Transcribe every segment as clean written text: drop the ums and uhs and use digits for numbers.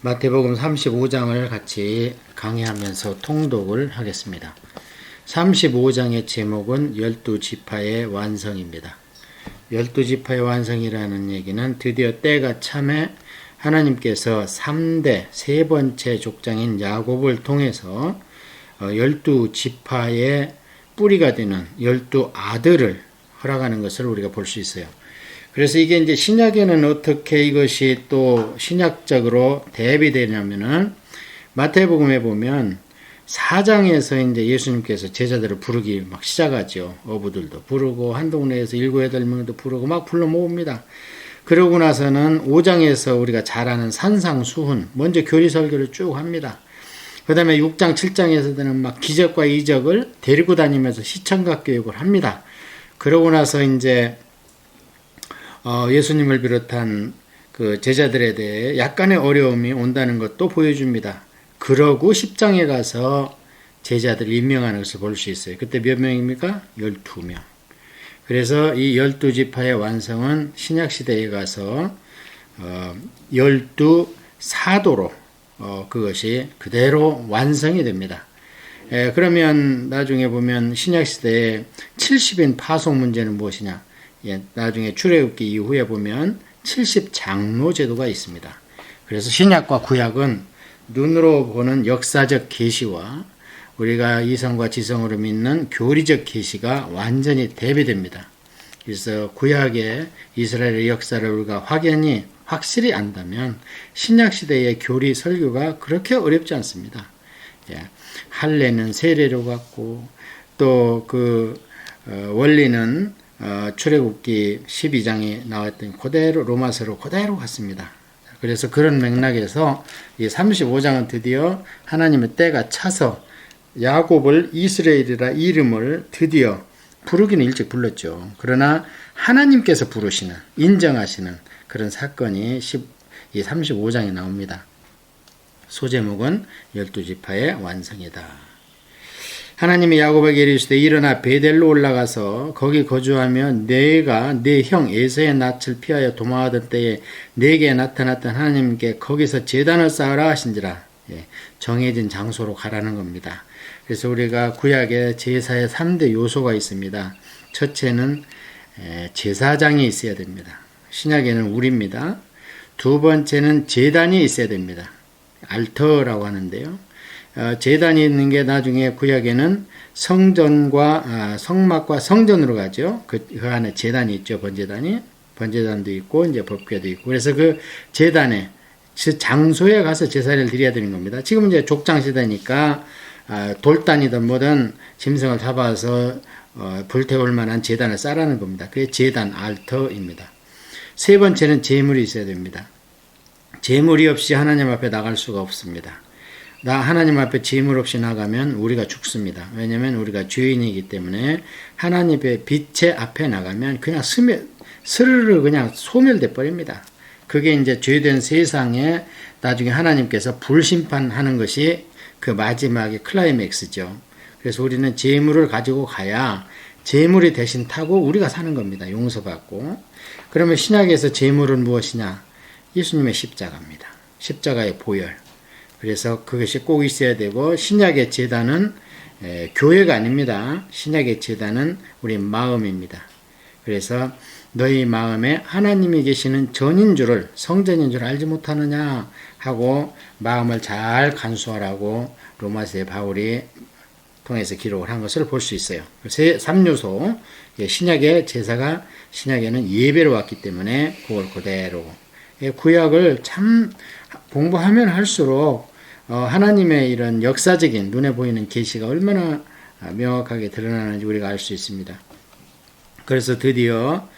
마태복음 35장을 같이 강의하면서 통독을 하겠습니다. 35장의 제목은 12지파의 완성입니다. 12지파의 완성이라는 얘기는 드디어 때가 참에 하나님께서 3대 세 번째 족장인 야곱을 통해서 12지파의 뿌리가 되는 12아들을 허락하는 것을 우리가 볼 수 있어요. 그래서 이게 이제 신약에는 어떻게 이것이 또 신약적으로 대비되냐면은 마태복음에 보면 4장에서 이제 예수님께서 제자들을 부르기 막 시작하죠. 어부들도 부르고 한 동네에서 7, 8명도 부르고 막 불러 모읍니다. 그러고 나서는 5장에서 우리가 잘 아는 산상수훈, 먼저 교리 설교를 쭉 합니다. 그 다음에 6장, 7장에서는 막 기적과 이적을 데리고 다니면서 시청각 교육을 합니다. 그러고 나서 이제 예수님을 비롯한 그 제자들에 대해 약간의 어려움이 온다는 것도 보여줍니다. 그러고 10장에 가서 제자들을 임명하는 것을 볼 수 있어요. 그때 몇 명입니까? 12명. 그래서 이 12지파의 완성은 신약시대에 가서 12사도로 그것이 그대로 완성이 됩니다. 그러면 나중에 보면 신약시대에 70인 파송 문제는 무엇이냐? 나중에 출애굽기 이후에 보면 70장로 제도가 있습니다. 그래서 신약과 구약은 눈으로 보는 역사적 계시와 우리가 이성과 지성으로 믿는 교리적 계시가 완전히 대비됩니다. 그래서 구약의 이스라엘의 역사를 우리가 확실히 안다면 신약시대의 교리 설교가 그렇게 어렵지 않습니다. 할례는 세례로 갖고 또 그 원리는 출애굽기 12장에 나왔던 그대로 로마서로 그대로 갔습니다. 그래서 그런 맥락에서 이 35장은 드디어 하나님의 때가 차서 야곱을 이스라엘이라 이름을 드디어 부르기는 일찍 불렀죠. 그러나 하나님께서 부르시는, 인정하시는 그런 사건이 이 35장에 나옵니다. 소제목은 12지파의 완성이다. 하나님이 야곱에게 이르시되 일어나 베델로 올라가서 거기 거주하며 내가 내 형 에서의 낯을 피하여 도망하던 때에 내게 나타났던 하나님께 거기서 제단을 쌓으라 하신지라. 정해진 장소로 가라는 겁니다. 그래서 우리가 구약에 제사의 3대 요소가 있습니다. 첫째는 제사장이 있어야 됩니다. 신약에는 우리입니다. 두 번째는 제단이 있어야 됩니다. 알터라고 하는데요. 제단이 있는 게 나중에 구약에는 성전과 성막과 성전으로 가죠. 그 안에 제단이 있죠. 번제단도 있고 이제 법궤도 있고. 그래서 그 제단에 그 장소에 가서 제사를 드려야 되는 겁니다. 지금 이제 족장 시대니까 돌단이든 뭐든 짐승을 잡아서 불태울 만한 제단을 쌓라는 겁니다. 그게 제단 알터입니다. 세 번째는 제물이 있어야 됩니다. 제물이 없이 하나님 앞에 나갈 수가 없습니다. 하나님 앞에 제물 없이 나가면 우리가 죽습니다. 왜냐하면 우리가 죄인이기 때문에 하나님의 빛의 앞에 나가면 그냥 스르르 그냥 소멸돼 버립니다. 그게 이제 죄된 세상에 나중에 하나님께서 불심판하는 것이 그 마지막의 클라이맥스죠. 그래서 우리는 제물을 가지고 가야 제물이 대신 타고 우리가 사는 겁니다. 용서받고. 그러면 신약에서 제물은 무엇이냐? 예수님의 십자가입니다. 십자가의 보혈. 그래서 그것이 꼭 있어야 되고 신약의 제단은 교회가 아닙니다. 신약의 제단은 우리 마음입니다. 그래서 너희 마음에 하나님이 계시는 전인 줄을 성전인 줄 알지 못하느냐 하고 마음을 잘 간수하라고 로마서의 바울이 통해서 기록을 한 것을 볼 수 있어요. 3요소 신약의 제사가 신약에는 예배로 왔기 때문에 그걸 그대로 구약을 참 공부하면 할수록 하나님의 이런 역사적인 눈에 보이는 계시가 얼마나 명확하게 드러나는지 우리가 알 수 있습니다. 그래서 드디어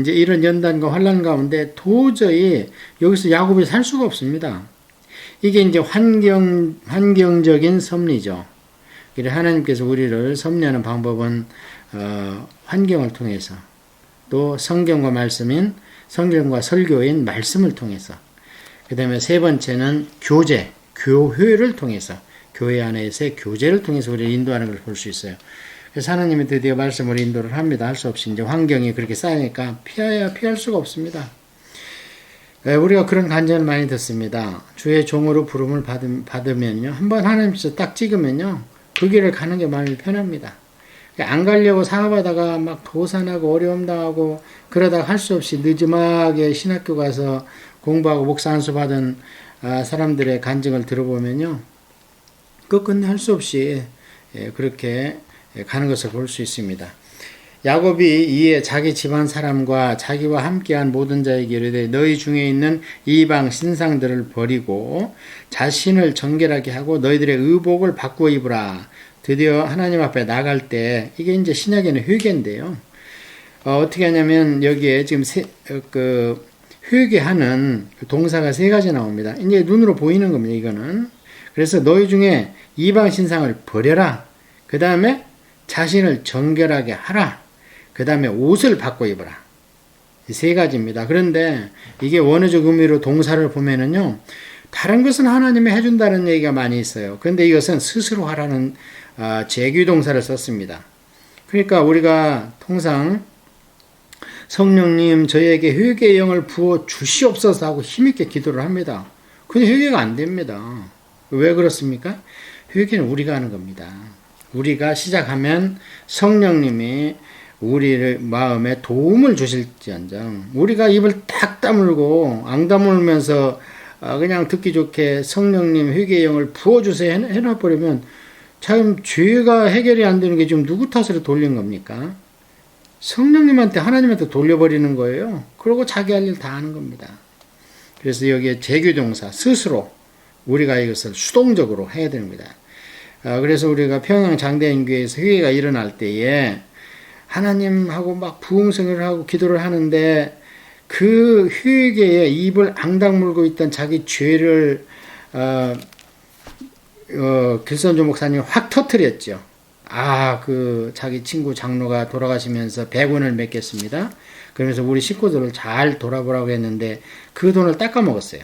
이제 이런 연단과 환난 가운데 도저히 여기서 야곱이 살 수가 없습니다. 이게 이제 환경적인 섭리죠. 그래서 하나님께서 우리를 섭리하는 방법은 환경을 통해서 또 성경과 말씀인 성경과 설교인 말씀을 통해서 그 다음에 세 번째는 교회를 통해서 교회 안에서의 교제를 통해서 우리를 인도하는 걸 볼 수 있어요. 그래서 하나님이 드디어 말씀을 인도를 합니다. 할 수 없이 이제 환경이 그렇게 쌓이니까 피할 수가 없습니다. 우리가 그런 간증을 많이 듣습니다. 주의 종으로 부름을 받으면요. 한번 하나님께서 딱 찍으면요. 그 길을 가는 게 마음이 편합니다. 안 가려고 사업하다가 막 도산하고 어려움 당하고 그러다가 할 수 없이 늦음하게 신학교 가서 공부하고 목사 안수 받은 사람들의 간증을 들어보면요. 끝끝내 할 수 없이 그렇게 가는 것을 볼 수 있습니다. 야곱이 이에 자기 집안 사람과 자기와 함께한 모든 자에게 이르되 너희 중에 있는 이방 신상들을 버리고 자신을 정결하게 하고 너희들의 의복을 바꾸어 입으라. 드디어 하나님 앞에 나갈 때 이게 이제 신약에는 회개인데요. 어떻게 하냐면 여기에 지금 회개하는 동사가 세 가지 나옵니다. 이제 눈으로 보이는 겁니다. 이거는. 그래서 너희 중에 이방 신상을 버려라. 그 다음에 자신을 정결하게 하라. 그 다음에 옷을 바꿔 입어라. 이 세 가지입니다. 그런데 이게 원어적 의미로 동사를 보면은요, 다른 것은 하나님이 해준다는 얘기가 많이 있어요. 그런데 이것은 스스로 하라는 제규동사를 썼습니다. 그러니까 우리가 통상 성령님 저희에게 회개의 영을 부어 주시옵소서 하고 힘있게 기도를 합니다. 근데 회개가 안 됩니다. 왜 그렇습니까? 회개는 우리가 하는 겁니다. 우리가 시작하면 성령님이 우리의 마음에 도움을 주실지언정 우리가 입을 딱 다물고 앙 다물면서 그냥 듣기 좋게 성령님 회개의 영을 부어주세요 해놔버리면 참 죄가 해결이 안 되는 게 지금 누구 탓으로 돌린 겁니까? 성령님한테 하나님한테 돌려버리는 거예요. 그러고 자기 할 일 다 하는 겁니다. 그래서 여기에 제규동사 스스로 우리가 이것을 수동적으로 해야 됩니다. 그래서 우리가 평양 장대인교회에서 회개가 일어날 때에 하나님하고 막 부흥성을 하고 기도를 하는데 그 회개에 입을 앙당 물고 있던 자기 죄를 길선조 목사님이 확 터뜨렸죠. 그 자기 친구 장로가 돌아가시면서 100원을 맺겠습니다. 그러면서 우리 식구들을 잘 돌아보라고 했는데 그 돈을 닦아먹었어요.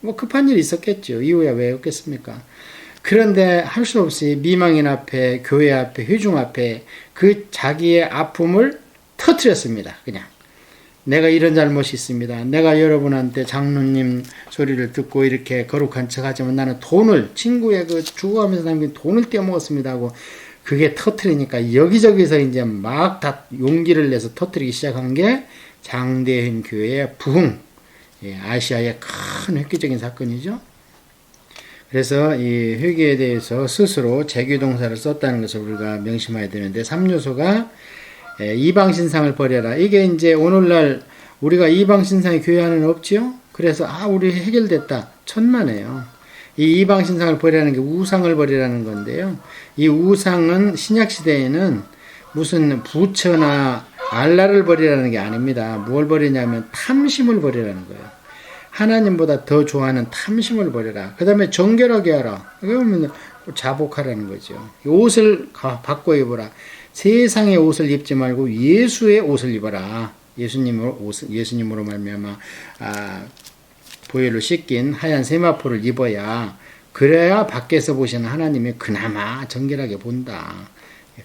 뭐 급한 일이 있었겠죠. 이유야 왜 없겠습니까? 그런데 할 수 없이 미망인 앞에, 교회 앞에, 회중 앞에 그 자기의 아픔을 터뜨렸습니다. 그냥. 내가 이런 잘못이 있습니다. 내가 여러분한테 장로님 소리를 듣고 이렇게 거룩한 척 하지만 나는 돈을, 친구의 그 죽어가면서 남긴 돈을 떼어먹었습니다 하고 그게 터뜨리니까 여기저기서 이제 막 다 용기를 내서 터뜨리기 시작한 게 장대인 교회의 부흥, 아시아의 큰 획기적인 사건이죠. 그래서 이 회개에 대해서 스스로 제규동사를 썼다는 것을 우리가 명심해야 되는데 3요소가 이방신상을 버려라. 이게 이제 오늘날 우리가 이방신상의 교회 안에는 없지요? 그래서 우리 해결됐다. 천만에요. 이 이방신상을 버리라는 게 우상을 버리라는 건데요. 이 우상은 신약시대에는 무슨 부처나 알라를 버리라는 게 아닙니다. 뭘 버리냐면 탐심을 버리라는 거예요. 하나님보다 더 좋아하는 탐심을 버려라. 그 다음에 정결하게 하라. 그러면 자복하라는 거죠. 옷을 바꿔 입어라. 세상의 옷을 입지 말고 예수의 옷을 입어라. 예수님으로 말미암아 보혈로 씻긴 하얀 세마포를 입어야 그래야 밖에서 보시는 하나님이 그나마 정결하게 본다.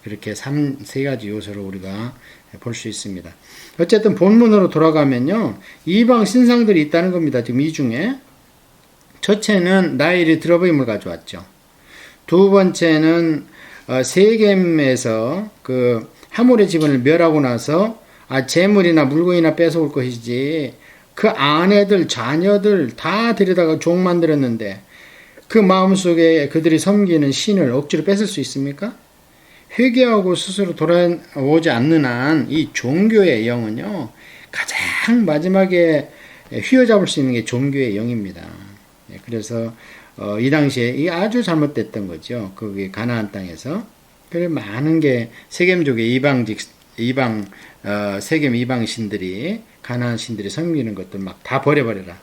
그렇게 세 가지 요소를 우리가 볼 수 있습니다. 어쨌든 본문으로 돌아가면요. 이방 신상들이 있다는 겁니다. 지금 이 중에. 첫째는 나일이 들어보임을 가져왔죠. 두 번째는 세겜에서 그 하몰의 집안을 멸하고 나서 재물이나 물건이나 뺏어올 것이지 그 아내들, 자녀들 다 데려다가 종 만들었는데 그 마음속에 그들이 섬기는 신을 억지로 뺏을 수 있습니까? 회개하고 스스로 돌아오지 않는 한 이 종교의 영은요, 가장 마지막에 휘어잡을 수 있는 게 종교의 영입니다. 그래서 이 당시에 이게 아주 잘못됐던 거죠. 거기 가나안 땅에서. 그래 많은 게 세겜족의 세겜 이방 신들이 가나안 신들이 섬기는 것들 막 다 버려버려라.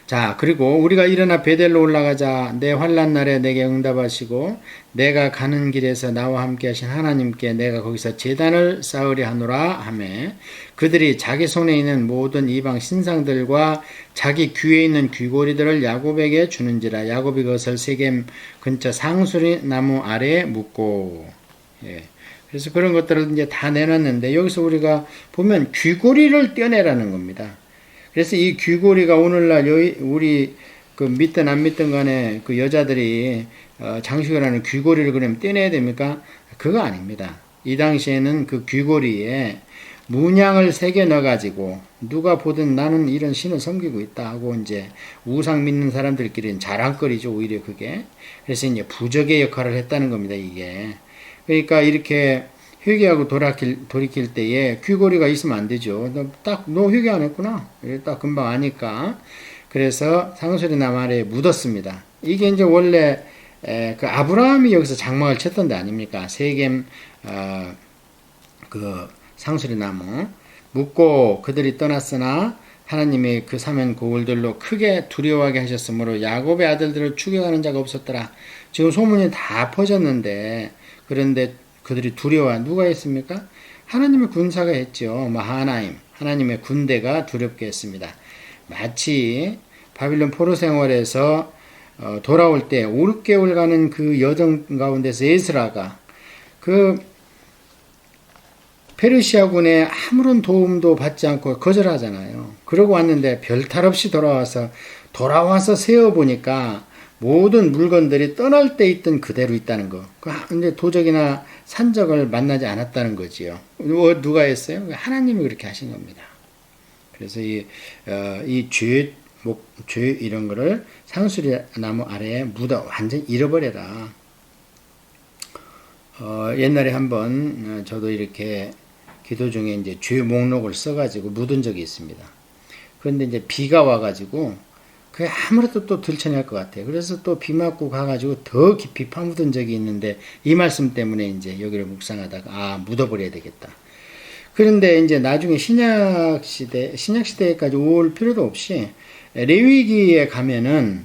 자, 그리고 우리가 일어나 베델로 올라가자. 내 환난 날에 내게 응답하시고 내가 가는 길에서 나와 함께 하신 하나님께 내가 거기서 제단을 쌓으려 하노라 하매 그들이 자기 손에 있는 모든 이방 신상들과 자기 귀에 있는 귀고리들을 야곱에게 주는지라. 야곱이 그것을 세겜 근처 상수리 나무 아래에 묻고. 그래서 그런 것들을 이제 다 내놨는데 여기서 우리가 보면 귀고리를 떼어내라는 겁니다. 그래서 이 귀고리가 오늘날 우리 그 믿든 안 믿든 간에 그 여자들이 장식을 하는 귀고리를 그러면 떼내야 됩니까? 그거 아닙니다. 이 당시에는 그 귀고리에 문양을 새겨 넣어가지고 누가 보든 나는 이런 신을 섬기고 있다 하고 이제 우상 믿는 사람들끼리는 자랑거리죠, 오히려 그게. 그래서 이제 부적의 역할을 했다는 겁니다, 이게. 그러니까 이렇게 회개하고 돌이킬 때에 귀고리가 있으면 안 되죠. 너 회개 안 했구나. 딱 금방 아니까. 그래서 상수리 나무 아래에 묻었습니다. 이게 이제 원래 그 아브라함이 여기서 장막을 쳤던 데 아닙니까? 세겜 그 상수리 나무 묻고 그들이 떠났으나 하나님이 그 사면 고울들로 크게 두려워하게 하셨으므로 야곱의 아들들을 죽여가는 자가 없었더라. 지금 소문이 다 퍼졌는데 그런데 그들이 두려워 누가 했습니까? 하나님의 군사가 했죠. 마하나임 하나님의 군대가 두렵게 했습니다. 마치 바빌론 포로 생활에서 돌아올 때 5개월간은 그 여정 가운데서 에스라가 그 페르시아군의 아무런 도움도 받지 않고 거절하잖아요. 그러고 왔는데 별탈 없이 돌아와서 세어보니까 모든 물건들이 떠날 때 있던 그대로 있다는 거. 근데 도적이나 산적을 만나지 않았다는 거지요. 누가 했어요? 하나님이 그렇게 하신 겁니다. 그래서 이 죄 이런 거를 상수리 나무 아래에 묻어 완전히 잃어버려라. 옛날에 한번 저도 이렇게 기도 중에 이제 죄 목록을 써가지고 묻은 적이 있습니다. 그런데 이제 비가 와가지고 그게 아무래도 또 들쳐낼 것 같아요. 그래서 또 비 맞고 가가지고 더 깊이 파묻은 적이 있는데 이 말씀 때문에 이제 여기를 묵상하다가 묻어버려야 되겠다. 그런데 이제 나중에 신약 시대까지 올 필요도 없이 레위기에 가면은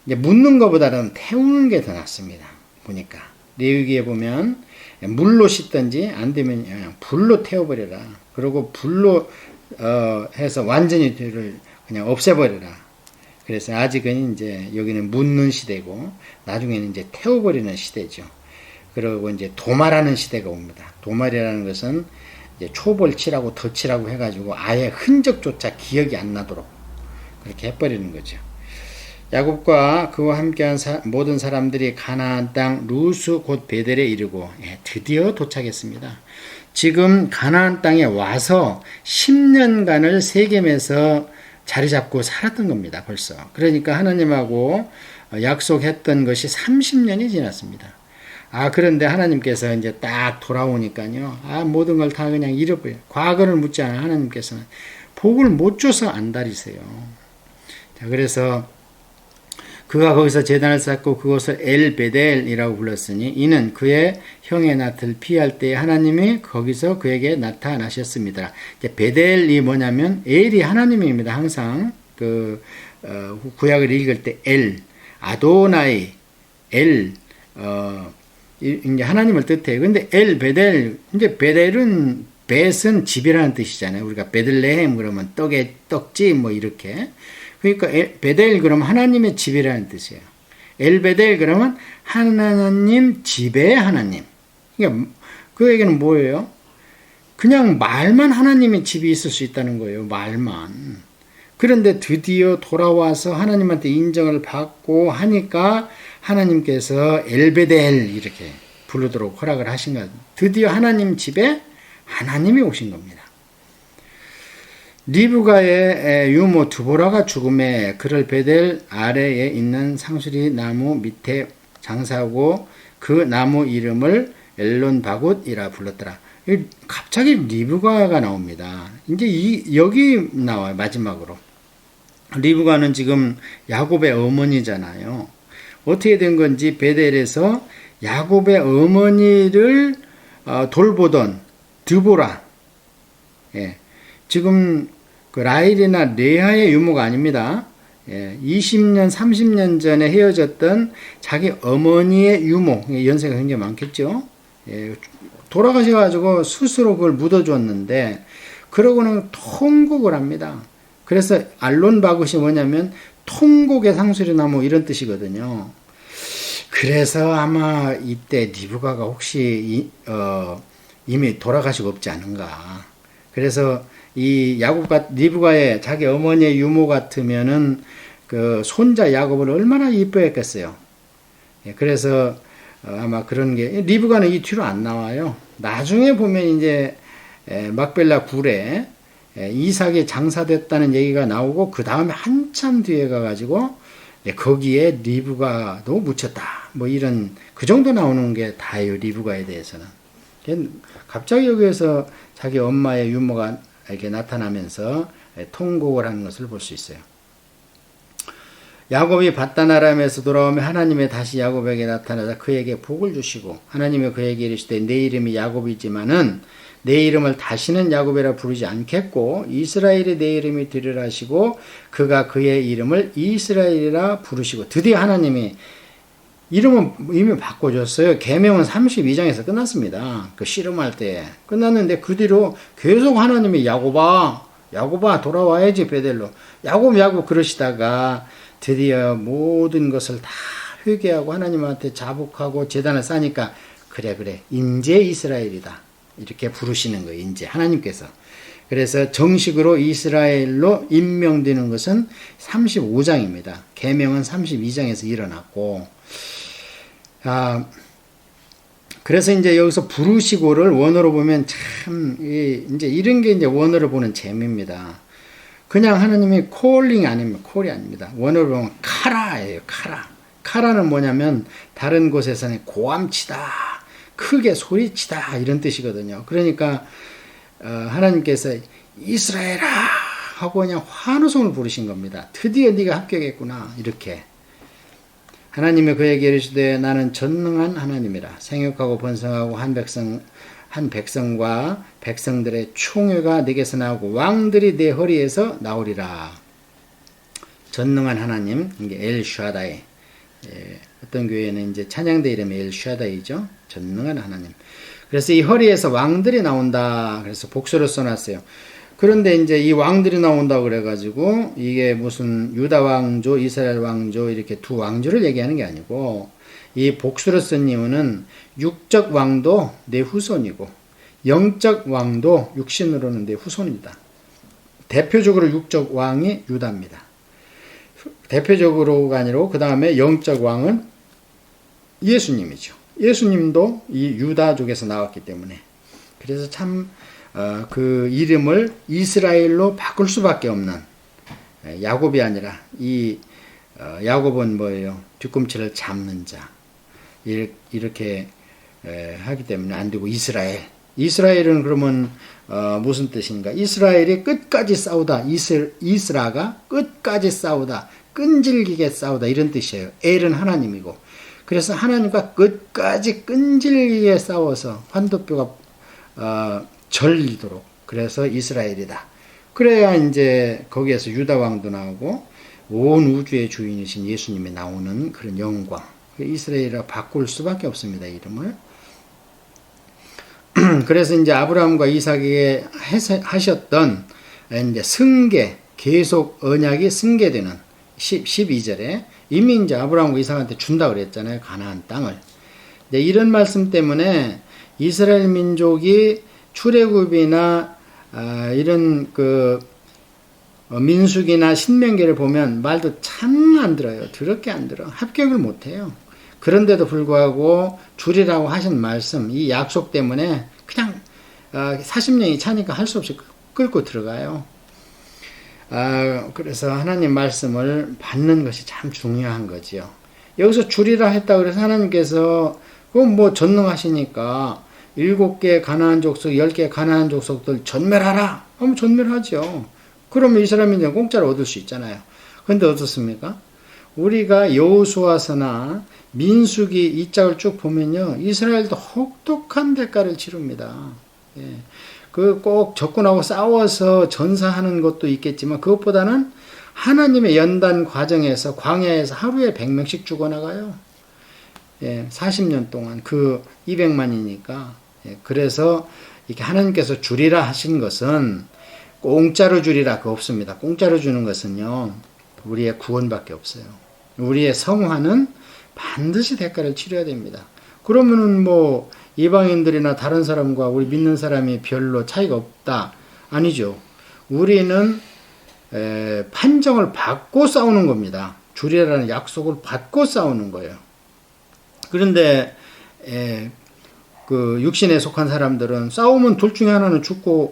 이제 묻는 것보다는 태우는 게 더 낫습니다. 보니까 레위기에 보면 물로 씻든지 안 되면 그냥 불로 태워버려라. 그리고 불로 해서 완전히 죄를 그냥 없애버려라. 그래서 아직은 이제 여기는 묻는 시대고 나중에는 이제 태워버리는 시대죠. 그리고 이제 도말하는 시대가 옵니다. 도말이라는 것은 이제 초벌칠하고 덧칠하고 해가지고 아예 흔적조차 기억이 안 나도록 그렇게 해버리는 거죠. 야곱과 그와 함께한 모든 사람들이 가나안 땅 루스 곧 베델에 이르고 드디어 도착했습니다. 지금 가나안 땅에 와서 10년간을 세겜에서 자리 잡고 살았던 겁니다. 벌써. 그러니까 하나님하고 약속했던 것이 30년이 지났습니다. 그런데 하나님께서 이제 딱 돌아오니까요. 모든 걸 다 그냥 잃어버려요. 과거를 묻지 않아 하나님께서는 복을 못 줘서 안달이세요. 자, 그래서 그가 거기서 제단을 쌓고 그것을 엘베델이라고 불렀으니 이는 그의 형의 낯을 피할 때 하나님이 거기서 그에게 나타나셨습니다. 이제 베델이 뭐냐면 엘이 하나님입니다. 항상 그 구약을 읽을 때 엘, 아도나이, 엘 이제 하나님을 뜻해요. 근데 엘 베델 이제 베델은 벳은 집이라는 뜻이잖아요. 우리가 베들레헴 그러면 떡집 뭐 이렇게. 그러니까 베델 그러면 하나님의 집이라는 뜻이에요. 엘베델 그러면 하나님 집의 하나님. 그러니까 그 얘기는 뭐예요? 그냥 말만 하나님의 집이 있을 수 있다는 거예요. 말만. 그런데 드디어 돌아와서 하나님한테 인정을 받고 하니까 하나님께서 엘베델 이렇게 부르도록 허락을 하신 거예요. 드디어 하나님 집에 하나님이 오신 겁니다. 리브가의 유모 두보라가 죽음에 그를 베델 아래에 있는 상수리 나무 밑에 장사하고 그 나무 이름을 엘론바굿이라 불렀더라. 갑자기 리브가가 나옵니다. 이제 여기 나와요. 마지막으로. 리브가는 지금 야곱의 어머니잖아요. 어떻게 된 건지 베델에서 야곱의 어머니를 돌보던 드보라. 지금 그 라헬이나 레아의 유모가 아닙니다. 20년, 30년 전에 헤어졌던 자기 어머니의 유모, 연세가 굉장히 많겠죠. 돌아가셔가지고 스스로 그걸 묻어줬는데, 그러고는 통곡을 합니다. 그래서 알론바굿이 뭐냐면 통곡의 상수리 나무 이런 뜻이거든요. 그래서 아마 이때 리브가가 혹시 이미 돌아가시고 없지 않은가. 그래서 이 리브가의 자기 어머니의 유모 같으면은 그 손자 야곱을 얼마나 이뻐했겠어요. 예, 그래서 아마 그런 게 리브가는 이 뒤로 안 나와요. 나중에 보면 이제 막벨라 굴에 이삭이 장사됐다는 얘기가 나오고 그 다음에 한참 뒤에 가가지고 거기에 리브가도 묻혔다. 뭐 이런 그 정도 나오는 게 다예요. 리브가에 대해서는. 갑자기 여기에서 자기 엄마의 유모가 이렇게 나타나면서 통곡을 하는 것을 볼 수 있어요. 야곱이 밧단 아람에서 돌아오며 하나님이 다시 야곱에게 나타나서 그에게 복을 주시고 하나님이 그에게 이르시되 내 이름이 야곱이지만은 내 이름을 다시는 야곱이라 부르지 않겠고 이스라엘이 내 이름이 되리라 하시고 그가 그의 이름을 이스라엘이라 부르시고 드디어 하나님이 이름은 이미 바꿔줬어요. 계명은 32장에서 끝났습니다. 그 씨름할 때 끝났는데 그 뒤로 계속 하나님이 야곱아 돌아와야지 베델로 야곱 그러시다가 드디어 모든 것을 다 회개하고 하나님한테 자복하고 제단을 쌓으니까 그래 인제 이스라엘이다 이렇게 부르시는 거예요. 인제 하나님께서. 그래서 정식으로 이스라엘로 임명되는 것은 35장입니다. 계명은 32장에서 일어났고 그래서 이제 여기서 부르시고를 원어로 보면 참 이제 이런 게 이제 원어로 보는 재미입니다. 그냥 하나님이 콜링이 아닙니다. 콜이 아닙니다. 원어로 보면 카라예요. 카라는 뭐냐면 다른 곳에서는 고함치다, 크게 소리치다 이런 뜻이거든요. 그러니까 하나님께서 이스라엘아 하고 그냥 환호성을 부르신 겁니다. 드디어 네가 합격했구나 이렇게. 하나님이 그에게 이르시되 나는 전능한 하나님이라 생육하고 번성하고 한 백성과 백성들의 총회가 내게서 나오고 왕들이 내 허리에서 나오리라. 전능한 하나님, 이게 엘샤다이. 어떤 교회는 이제 찬양대 이름이 엘샤다이죠. 전능한 하나님. 그래서 이 허리에서 왕들이 나온다. 그래서 복수를 써놨어요. 그런데 이제 이 왕들이 나온다고 그래가지고 이게 무슨 유다 왕조, 이스라엘 왕조 이렇게 두 왕조를 얘기하는 게 아니고 이 복수를 쓴 이유는 육적 왕도 내 후손이고 영적 왕도 육신으로는 내 후손입니다. 대표적으로 육적 왕이 유다입니다. 대표적으로가 아니라 그 다음에 영적 왕은 예수님이죠. 예수님도 이 유다족에서 나왔기 때문에 그래서 참 그 이름을 이스라엘로 바꿀 수밖에 없는 야곱이 아니라 이 야곱은 뭐예요? 뒤꿈치를 잡는 자 이렇게 하기 때문에 안 되고 이스라엘은 그러면 무슨 뜻인가? 이스라엘이 끝까지 싸우다 이스라가 끝까지 싸우다 끈질기게 싸우다 이런 뜻이에요. 엘은 하나님이고 그래서 하나님과 끝까지 끈질기게 싸워서 환도뼈가 절리도록 그래서 이스라엘이다. 그래야 이제 거기에서 유다 왕도 나오고 온 우주의 주인이신 예수님이 나오는 그런 영광. 이스라엘이라 바꿀 수밖에 없습니다. 이름을. 그래서 이제 아브라함과 이삭에게 하셨던 이제 승계 계속 언약이 승계되는 12절에 이미 이제 아브라함과 이삭한테 준다 그랬잖아요. 가나안 땅을. 이런 말씀 때문에 이스라엘 민족이 출애굽이나 이런 그 민수기나 신명기를 보면 말도 참 안 들어요. 더럽게 안 들어. 합격을 못 해요. 그런데도 불구하고 주리라고 하신 말씀, 이 약속 때문에 그냥 40년이 차니까 할 수 없이 끌고 들어가요. 그래서 하나님 말씀을 받는 것이 참 중요한 거지요. 여기서 주리라 했다 그래서 하나님께서 그건 뭐 전능하시니까 7개 가나안 족속, 10개 가나안 족속들 전멸하라 하면 전멸하죠. 그러면 이스라엘 민족은 공짜로 얻을 수 있잖아요. 그런데 어떻습니까? 우리가 여호수아서나 민수기 이 짝을 쭉 보면요, 이스라엘도 혹독한 대가를 치릅니다. 예. 그 꼭 적군하고 싸워서 전사하는 것도 있겠지만 그것보다는 하나님의 연단 과정에서 광야에서 하루에 100명씩 죽어나가요. 예, 40년 동안 그 200만이니까. 예, 그래서 이렇게 하나님께서 주리라 하신 것은 공짜로 주리라 그거 없습니다. 공짜로 주는 것은요, 우리의 구원밖에 없어요. 우리의 성화는 반드시 대가를 치러야 됩니다. 그러면은 뭐 이방인들이나 다른 사람과 우리 믿는 사람이 별로 차이가 없다. 아니죠. 우리는 판정을 받고 싸우는 겁니다. 주리라는 약속을 받고 싸우는 거예요. 그런데 그 육신에 속한 사람들은 싸우면 둘 중에 하나는 죽고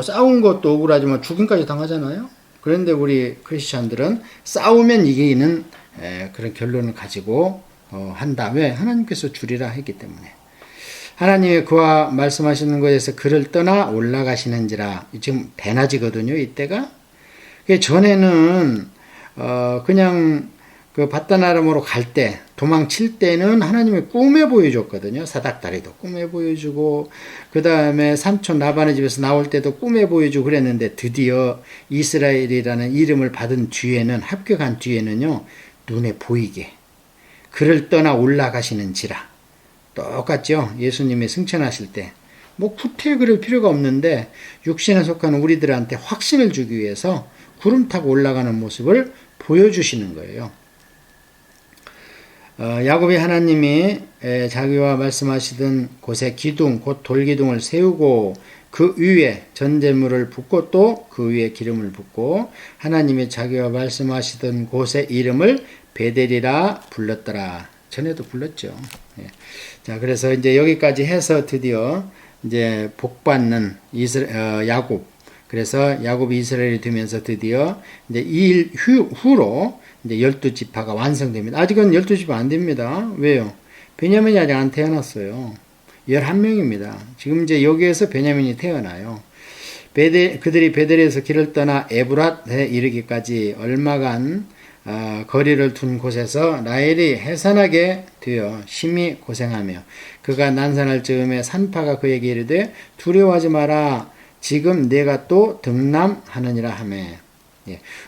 싸운 것도 억울하지만 죽음까지 당하잖아요. 그런데 우리 크리스찬들은 싸우면 이기는 그런 결론을 가지고 한다. 왜? 하나님께서 주리라 했기 때문에. 하나님이 그와 말씀하시는 것에서 그를 떠나 올라가시는지라. 지금 대낮이거든요, 이때가. 전에는 그냥 그 바다나름으로 갈 때, 도망칠 때는 하나님이 꿈에 보여줬거든요. 사닥다리도 꿈에 보여주고, 그 다음에 삼촌 라반의 집에서 나올 때도 꿈에 보여주고 그랬는데, 드디어 이스라엘이라는 이름을 받은 뒤에는, 합격한 뒤에는요, 눈에 보이게 그를 떠나 올라가시는지라. 똑같죠. 예수님이 승천하실 때 뭐 구태여 그럴 필요가 없는데 육신에 속한 우리들한테 확신을 주기 위해서 구름 타고 올라가는 모습을 보여주시는 거예요. 야곱이 하나님이 자기와 말씀하시던 곳에 기둥 곧 돌기둥을 세우고 그 위에 전제물을 붓고 또 그 위에 기름을 붓고 하나님이 자기와 말씀하시던 곳의 이름을 베델이라 불렀더라. 전에도 불렀죠. 자, 그래서 이제 여기까지 해서 드디어 이제 복받는 야곱. 그래서 야곱이 이스라엘이 되면서 드디어 이제 2일 후로 이제 12지파가 완성됩니다. 아직은 12지파 안 됩니다. 왜요? 베냐민이 아직 안 태어났어요. 11명입니다. 지금 이제 여기에서 베냐민이 태어나요. 그들이 베델에서 길을 떠나 에브랏에 이르기까지 얼마간 거리를 둔 곳에서 라헬이 해산하게 되어 심히 고생하며 그가 난산할 즈음에 산파가 그에게 이르되 두려워하지 마라 지금 내가 또 등남하느니라 하매.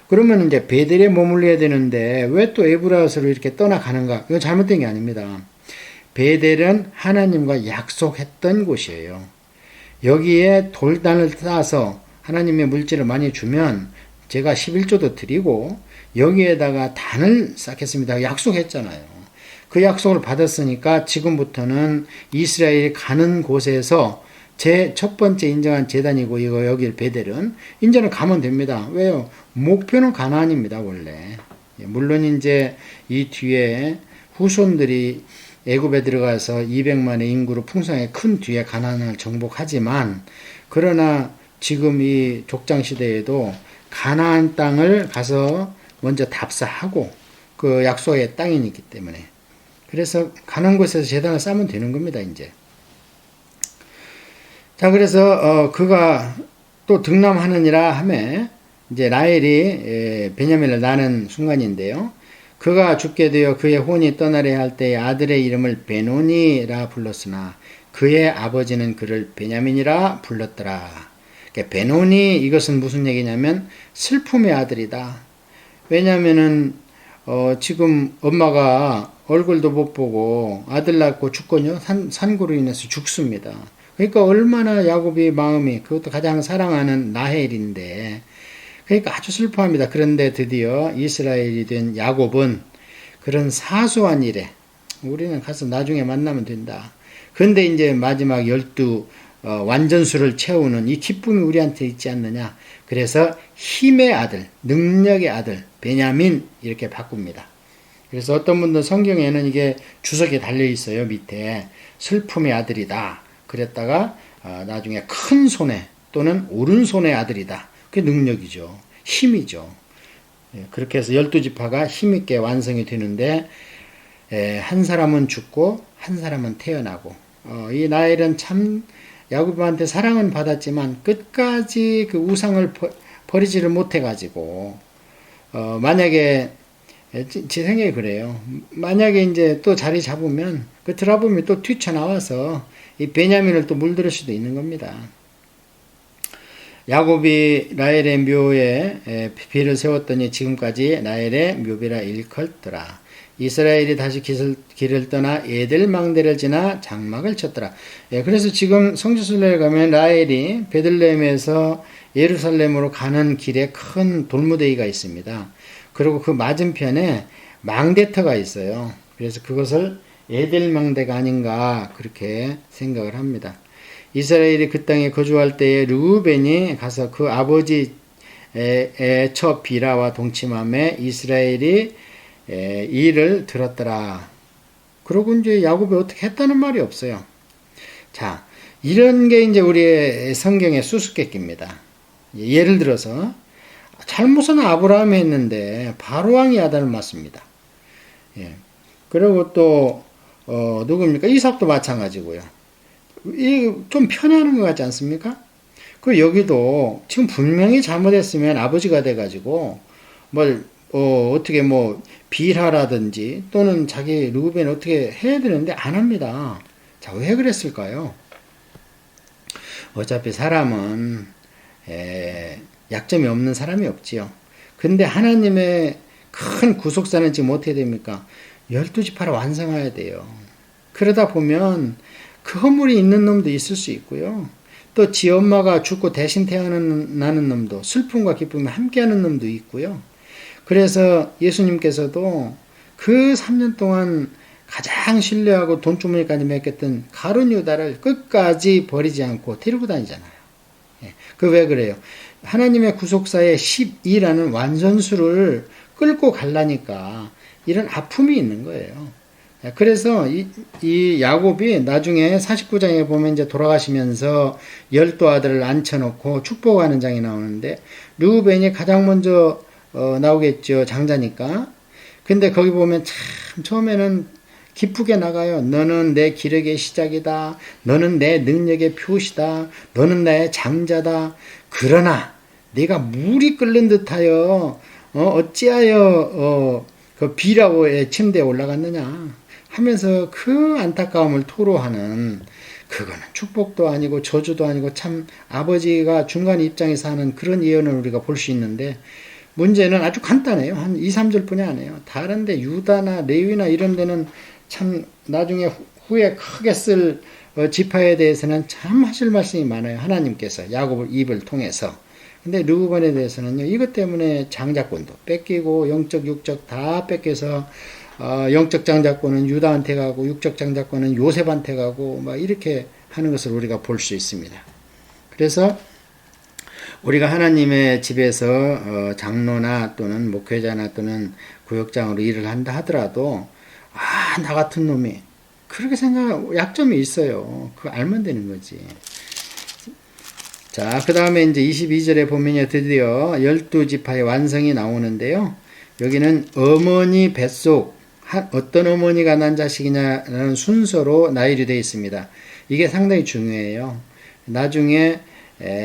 그러면 이제 베델에 머물러야 되는데 왜 또 에브라스로 이렇게 떠나가는가? 이거 잘못된 게 아닙니다. 베델은 하나님과 약속했던 곳이에요. 여기에 돌단을 따서 하나님의 물질을 많이 주면 제가 11조도 드리고 여기에다가 단을 쌓겠습니다. 약속했잖아요. 그 약속을 받았으니까 지금부터는 이스라엘이 가는 곳에서 제 첫 번째 인정한 제단이고 이거 여기 베델은 이제는 가면 됩니다. 왜요? 목표는 가나안입니다. 원래. 물론 이제 이 뒤에 후손들이 애굽에 들어가서 200만의 인구로 풍성하게 큰 뒤에 가나안을 정복하지만 그러나 지금 이 족장 시대에도 가나안 땅을 가서 먼저 답사하고 그 약속의 땅이기 때문에 그래서 가는 곳에서 제단을 쌓으면 되는 겁니다. 이제 자 그래서 그가 또 등남하느니라 하매 이제 라헬이 베냐민을 낳는 순간인데요. 그가 죽게 되어 그의 혼이 떠나려 할 때에 아들의 이름을 베노니라 불렀으나 그의 아버지는 그를 베냐민이라 불렀더라. 그러니까 베노니 이것은 무슨 얘기냐면 슬픔의 아들이다. 왜냐하면은 지금 엄마가 얼굴도 못 보고 아들 낳고 죽거든요. 산고로 인해서 죽습니다. 그러니까 얼마나 야곱의 마음이 그것도 가장 사랑하는 라헬인데 그러니까 아주 슬퍼합니다. 그런데 드디어 이스라엘이 된 야곱은 그런 사소한 일에 우리는 가서 나중에 만나면 된다. 그런데 이제 마지막 12 완전수를 채우는 이 기쁨이 우리한테 있지 않느냐. 그래서 힘의 아들, 능력의 아들, 베냐민 이렇게 바꿉니다. 그래서 어떤 분들 성경에는 이게 주석에 달려 있어요. 밑에 슬픔의 아들이다. 그랬다가 나중에 큰 손에 또는 오른손의 아들이다. 그게 능력이죠. 힘이죠. 그렇게 해서 12지파가 힘있게 완성이 되는데 한 사람은 죽고 한 사람은 태어나고 이 라헬은 참 야곱한테 사랑은 받았지만 끝까지 그 우상을 버리지를 못해가지고 만약에 제 생각이 그래요. 만약에 이제 또 자리 잡으면 그 드라범이 또 튀쳐나와서 이 베냐민을 또 물들일 수도 있는 겁니다. 야곱이 라헬의 묘에 비를 세웠더니 지금까지 라헬의 묘비라 일컬더라. 이스라엘이 다시 길을 떠나 에델망대를 지나 장막을 쳤더라. 그래서 지금 성지순례에 가면 라헬이 베들레헴에서 예루살렘으로 가는 길에 큰 돌무더기가 있습니다. 그리고 그 맞은편에 망대터가 있어요. 그래서 그것을 에델망대가 아닌가 그렇게 생각을 합니다. 이스라엘이 그 땅에 거주할 때에 르우벤이 가서 그 아버지 첫 비라와 동침함에 이스라엘이 이를 들었더라. 그러고 이제 야곱이 어떻게 했다는 말이 없어요. 자, 이런 게 이제 우리의 성경의 수수께끼입니다. 예를 들어서 잘못은 아브라함이 했는데 바로왕이 아들을 맞습니다. 예. 그리고 또 누굽니까? 이삭도 마찬가지고요. 이 좀 편애하는 것 같지 않습니까? 그 여기도 지금 분명히 잘못했으면 아버지가 돼가지고 뭘 어떻게 뭐 빌하라든지 또는 자기 르우벤 어떻게 해야 되는데 안 합니다. 자, 왜 그랬을까요? 어차피 사람은 약점이 없는 사람이 없지요. 근데 하나님의 큰 구속사는 지금 어떻게 됩니까? 12지파를 완성해야 돼요. 그러다 보면 그 허물이 있는 놈도 있을 수 있고요. 또 지 엄마가 죽고 대신 태어나는 놈도, 슬픔과 기쁨이 함께하는 놈도 있고요. 그래서 예수님께서도 그 3년 동안 가장 신뢰하고 돈주머니까지 맡겼던 가룟 유다를 끝까지 버리지 않고 데리고 다니잖아요. 그 왜 그래요? 하나님의 구속사의 12라는 완전수를 끌고 가려니까 이런 아픔이 있는 거예요. 그래서 이 야곱이 나중에 49장에 보면 이제 돌아가시면서 12 아들을 앉혀놓고 축복하는 장이 나오는데 르우벤이 가장 먼저 나오겠죠. 장자니까. 근데 거기 보면 참 처음에는 기쁘게 나가요. 너는 내 기력의 시작이다. 너는 내 능력의 표시다. 너는 나의 장자다. 그러나 네가 물이 끓는 듯하여 어찌하여 그 비라오의 침대에 올라갔느냐 하면서 그 안타까움을 토로하는, 그거는 축복도 아니고 저주도 아니고 참 아버지가 중간 입장에서 하는 그런 예언을 우리가 볼 수 있는데, 문제는 아주 간단해요. 한 2, 3절 뿐이 아니에요. 다른데 유다나 레위나 이런 데는 참 나중에 후에 크게 쓸 지파에 대해서는 참 하실 말씀이 많아요. 하나님께서 야곱 입을 통해서. 근데 르우벤에 대해서는요, 이것 때문에 장자권도 뺏기고 영적 육적 다 뺏겨서 영적 장자권은 유다한테 가고 육적 장자권은 요셉한테 가고 막 이렇게 하는 것을 우리가 볼 수 있습니다. 그래서 우리가 하나님의 집에서 장로나 또는 목회자나 또는 구역장으로 일을 한다 하더라도 나 같은 놈이 그렇게 생각하면 약점이 있어요. 그거 알면 되는 거지. 자, 그 다음에 이제 22절에 보면요, 드디어 12지파의 완성이 나오는데요. 여기는 어머니 뱃속 어떤 어머니가 난 자식이냐라는 순서로 나열이 되어 있습니다. 이게 상당히 중요해요. 나중에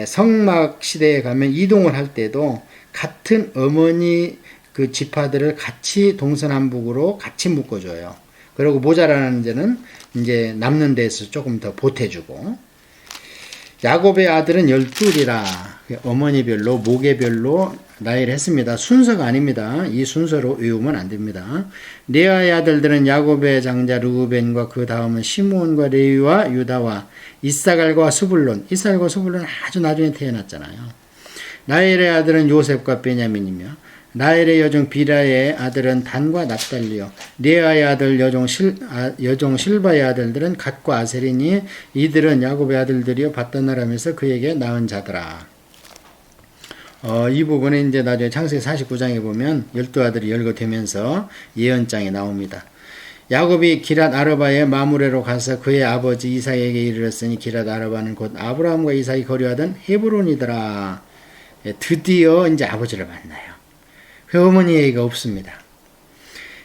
성막 시대에 가면 이동을 할 때도 같은 어머니 그 지파들을 같이 동서남북으로 같이 묶어줘요. 그리고 모자라는 데는 이제 남는 데서 조금 더 보태주고. 야곱의 아들은 12이라 어머니별로 모계별로 나열했습니다. 순서가 아닙니다. 이 순서로 외우면 안 됩니다. 레아의 아들들은 야곱의 장자 르우벤과 그 다음은 시므온과 레위와 유다와 이사갈과 스불론. 이사갈과 스불론은 아주 나중에 태어났잖아요. 라헬의 아들은 요셉과 베냐민이며 라헬의 여종 비라의 아들은 단과 납달리요. 레아의 아들 여종 실바의 아들들은 갓과 아셀이니 이들은 야곱의 아들들이요 밧단나라면서 그에게 낳은 자더라. 이 부분은 이제 나중에 창세기 49장에 보면 12아들이 열거되면서 예언장에 나옵니다. 야곱이 기랏 아르바의 마므레로 가서 그의 아버지 이삭에게 이르렀으니 기랏 아르바는 곧 아브라함과 이삭이 거류하던 헤브론이더라. 드디어 이제 아버지를 만나요. 그 어머니가 없습니다.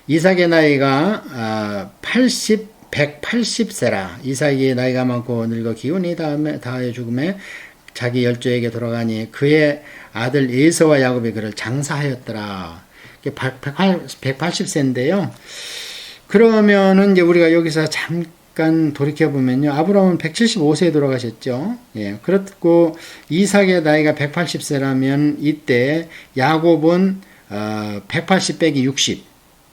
이삭의 나이가 180세라. 이삭이 나이가 많고 늙어 기운이 다하여 죽음에 자기 열조에게 돌아가니 그의 아들 에서와 야곱이 그를 장사하였더라. 180세인데요. 그러면은 이제 우리가 여기서 잠깐 돌이켜보면요. 아브라함은 175세에 돌아가셨죠. 예. 그렇고 이삭의 나이가 180세라면 이때 야곱은 180 빼기 60.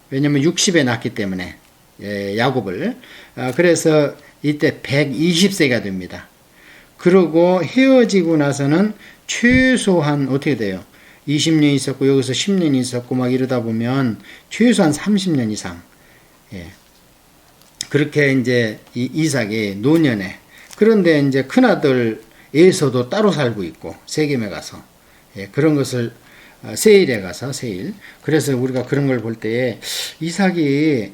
왜냐면 60에 낳기 때문에, 야곱을. 그래서 이때 120세가 됩니다. 그리고 헤어지고 나서는 최소한 어떻게 돼요? 20년 있었고, 여기서 10년 있었고, 막 이러다 보면 최소한 30년 이상. 예. 그렇게 이제 이삭이 노년에. 그런데 이제 큰아들 에서도 따로 살고 있고, 세겜에 가서. 그런 것을 세일에 가서 세일. 그래서 우리가 그런 걸 볼 때에 이삭이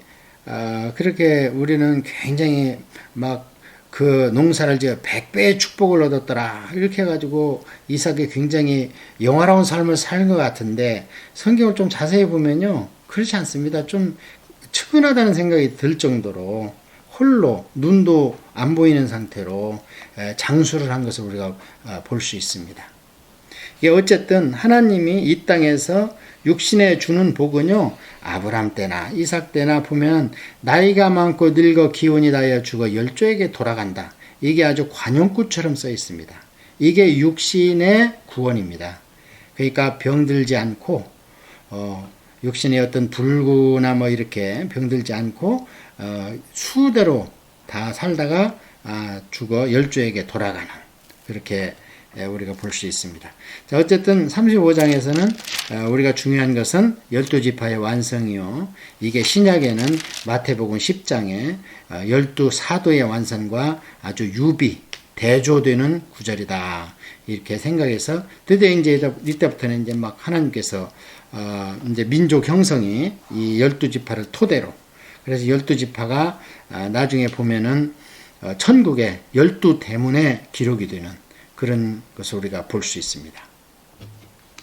그렇게 우리는 굉장히 막 그 농사를 지어 100배의 축복을 얻었더라 이렇게 해가지고 이삭이 굉장히 영화로운 삶을 사는 것 같은데 성경을 좀 자세히 보면요 그렇지 않습니다. 좀 측은하다는 생각이 들 정도로 홀로 눈도 안 보이는 상태로 장수를 한 것을 우리가 볼 수 있습니다. 이게 어쨌든 하나님이 이 땅에서 육신에 주는 복은요 아브람 때나 이삭 때나 보면 나이가 많고 늙어 기운이 다하여 죽어 열조에게 돌아간다. 이게 아주 관용구처럼 써 있습니다. 이게 육신의 구원입니다. 그러니까 병들지 않고 육신의 어떤 불구나 뭐 이렇게 병들지 않고 수대로 다 살다가 죽어 열조에게 돌아가는 그렇게 우리가 볼 수 있습니다. 자, 어쨌든 35장에서는 우리가 중요한 것은 12지파의 완성이요. 이게 신약에는 마태복음 10장에 12사도의 완성과 아주 대조되는 구절이다. 이렇게 생각해서 드디어 이제 이때부터는 이제 막 하나님께서 이제 민족 형성이 이 12지파를 토대로 그래서 12지파가 나중에 보면은 천국의 12대문의 기록이 되는 그런 것을 우리가 볼 수 있습니다.